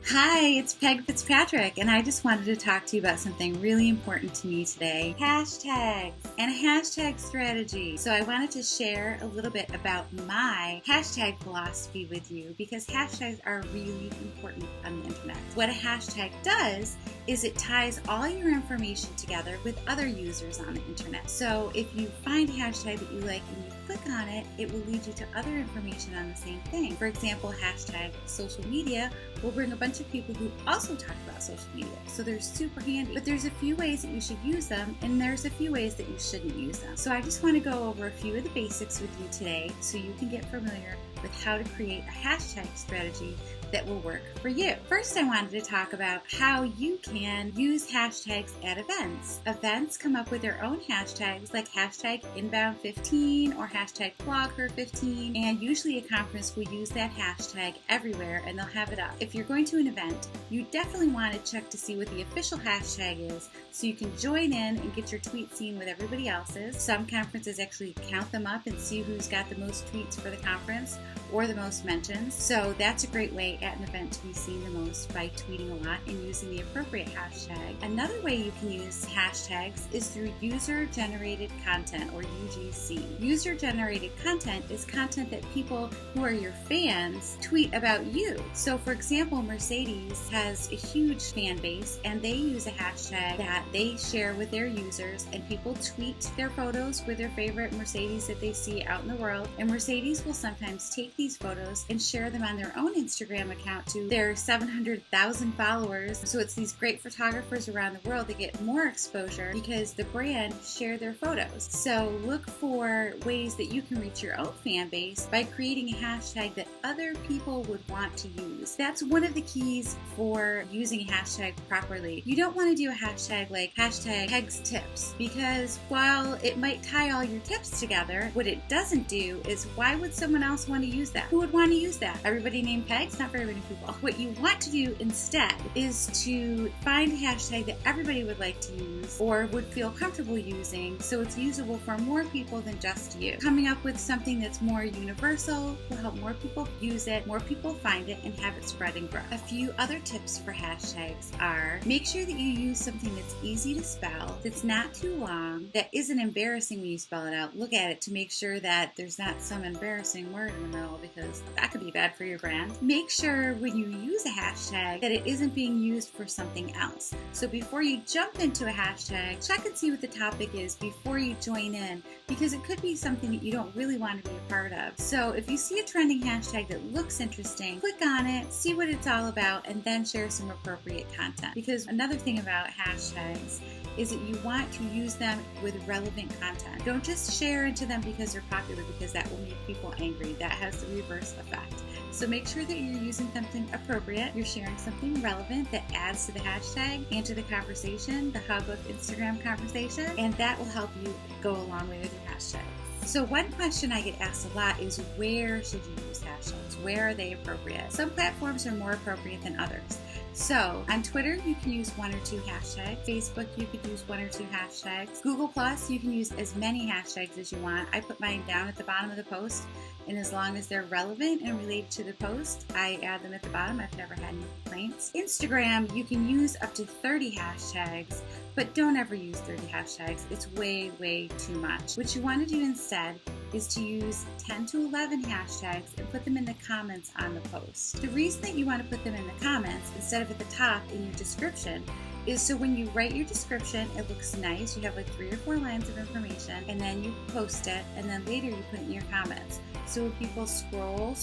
Hi, it's Peg Fitzpatrick, and I just wanted to talk to you about something really important to me today. Hashtags and hashtag strategy. So I wanted to share a little bit about my hashtag philosophy with you because hashtags are really important on the internet. What a hashtag does is it ties all your information together with other users on the internet. So if you find a hashtag that you like and you click on it, it will lead you to other information on the same thing. For example, hashtag social media will bring a bunch of people who also talk about social media. So they're super handy. But there's a few ways that you should use them, and there's a few ways that you shouldn't use them. So I just want to go over a few of the basics with you today so you can get familiar with how to create a hashtag strategy that will work for you. First, I wanted to talk about how you can use hashtags at events. Events come up with their own hashtags like hashtag inbound15 or hashtag blogher15, and usually a conference will use that hashtag everywhere and they'll have it up. If you're going to an event, you definitely want to check to see what the official hashtag is so you can join in and get your tweet seen with everybody else's. Some conferences actually count them up and see who's got the most tweets for the conference or the most mentions. So that's a great way at an event to be seen the most by tweeting a lot and using the appropriate hashtag. Another way you can use hashtags is through user-generated content or UGC. User-generated content is content that people who are your fans tweet about you. So for example, Mercedes has a huge fan base and they use a hashtag that they share with their users, and people tweet their photos with their favorite Mercedes that they see out in the world, and Mercedes will sometimes take these photos and share them on their own Instagram account to their 700,000 followers. So it's these great photographers around the world that get more exposure because the brand share their photos. So look for ways that you can reach your own fan base by creating a hashtag that other people would want to use. That's one of the keys for using a hashtag properly. You don't want to do a hashtag like hashtag Peg's Tips, because while it might tie all your tips together, what it doesn't do is why would someone else want to use that? Who would want to use that? Everybody named Peg? It's not very many people. What you want to do instead is to find a hashtag that everybody would like to use or would feel comfortable using so it's usable for more people than just you. Coming up with something that's more universal will help more people use it, more people find it, and have it spread and grow. A few other tips for hashtags are: make sure that you use something that's easy to spell, that's not too long, that isn't embarrassing when you spell it out. Look at it to make sure that there's not some embarrassing word in the middle, because that could be bad for your brand. Make sure when you use a hashtag that it isn't being used for something else. So before you jump into a hashtag, check and see what the topic is before you join in, because it could be something that you don't really want to be a part of. So if you see a trending hashtag that looks interesting, click on it, see what it's all about, and then share some appropriate content. Because another thing about hashtags is that you want to use them with relevant content. Don't just share into them because they're popular, because that will make people angry. That has the reverse effect. So make sure that you're using something appropriate, you're sharing something relevant that adds to the hashtag and to the conversation, the hub of Instagram conversation, and that will help you go a long way with your hashtags. So one question I get asked a lot is, where should you use hashtags? Where are they appropriate? Some platforms are more appropriate than others. So on Twitter, you can use one or two hashtags. Facebook, you could use one or two hashtags. Google Plus, you can use as many hashtags as you want. I put mine down at the bottom of the post, and as long as they're relevant and related to the post, I add them at the bottom. I've never had any complaints. Instagram, you can use up to 30 hashtags, but don't ever use 30 hashtags. It's way, way too much. What you want to do instead is to use 10 to 11 hashtags and put them in the comments on the post. The reason that you want to put them in the comments instead of at the top in your description is so when you write your description, it looks nice. You have like 3 or 4 lines of information, and then you post it, and then later you put it in your comments. So when people scroll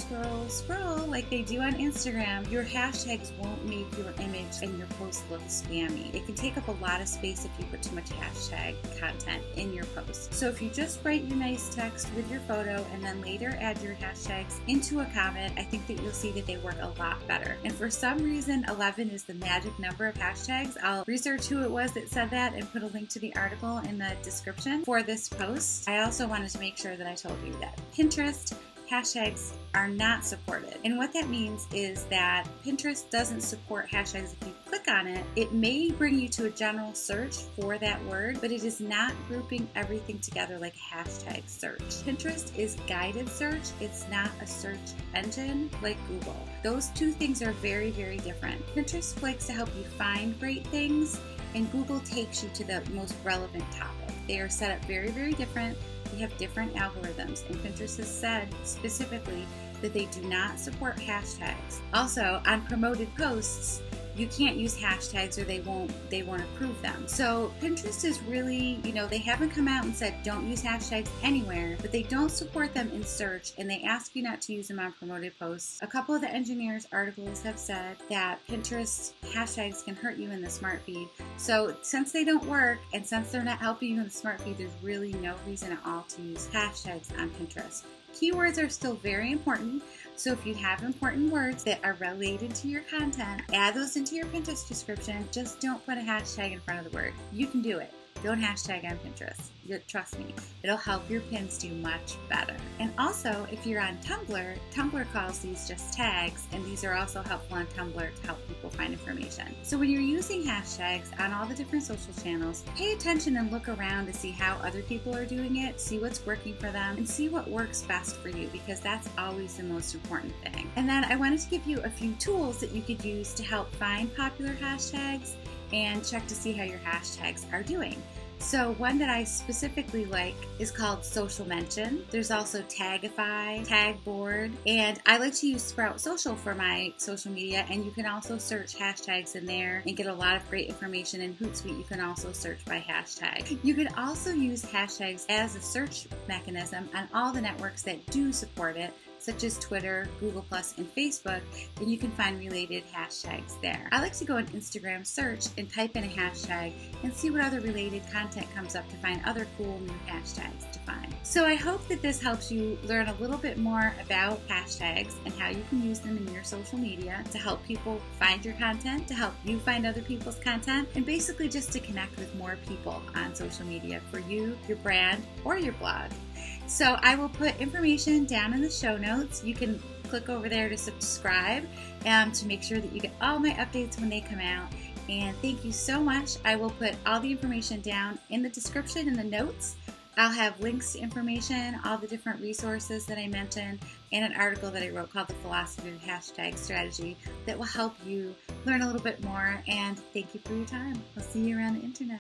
like they do on Instagram, your hashtags won't make your image and your post look spammy. It can take up a lot of space if you put too much hashtag content in your post. So if you just write your nice text with your photo and then later add your hashtags into a comment, I think that you'll see that they work a lot better. And for some reason, 11 is the magic number of hashtags. I'll research who it was that said that and put a link to the article in the description for this post. I also wanted to make sure that I told you that Pinterest hashtags are not supported. And what that means is that Pinterest doesn't support hashtags if you click click on it, it may bring you to a general search for that word, but it is not grouping everything together like hashtag search. Pinterest is guided search. It's not a search engine like Google. Those two things are very, very different. Pinterest likes to help you find great things, and Google takes you to the most relevant topic. They are set up very, very different. They have different algorithms, and Pinterest has said specifically that they do not support hashtags. Also, on promoted posts, you can't use hashtags or they won't approve them. So Pinterest is really, they haven't come out and said don't use hashtags anywhere, but they don't support them in search, and they ask you not to use them on promoted posts. A couple of the engineers' articles have said that Pinterest hashtags can hurt you in the smart feed. So since they don't work, and since they're not helping you in the smart feed, there's really no reason at all to use hashtags on Pinterest. Keywords are still very important, so if you have important words that are related to your content, add those into your Pinterest description. Just don't put a hashtag in front of the word. You can do it. Don't hashtag on Pinterest. Trust me, it'll help your pins do much better. And also, if you're on Tumblr, Tumblr calls these just tags, and these are also helpful on Tumblr to help people find information. So when you're using hashtags on all the different social channels, pay attention and look around to see how other people are doing it, see what's working for them, and see what works best for you, because that's always the most important thing. And then I wanted to give you a few tools that you could use to help find popular hashtags and check to see how your hashtags are doing. So one that I specifically like is called Social Mention. There's also Tagify, Tagboard, and I like to use Sprout Social for my social media, and you can also search hashtags in there and get a lot of great information. In Hootsuite, you can also search by hashtag. You can also use hashtags as a search mechanism on all the networks that do support it, such as Twitter, Google+, and Facebook, and you can find related hashtags there. I like to go on Instagram search and type in a hashtag and see what other related content comes up to find other cool new hashtags to find. So I hope that this helps you learn a little bit more about hashtags and how you can use them in your social media to help people find your content, to help you find other people's content, and basically just to connect with more people on social media for you, your brand, or your blog. So I will put information down in the show notes. You can click over there to subscribe to make sure that you get all my updates when they come out. And thank you so much. I will put all the information down in the description in the notes. I'll have links to information, all the different resources that I mentioned, and an article that I wrote called The Philosophy of Hashtag Strategy that will help you learn a little bit more. And thank you for your time. I'll see you around the internet.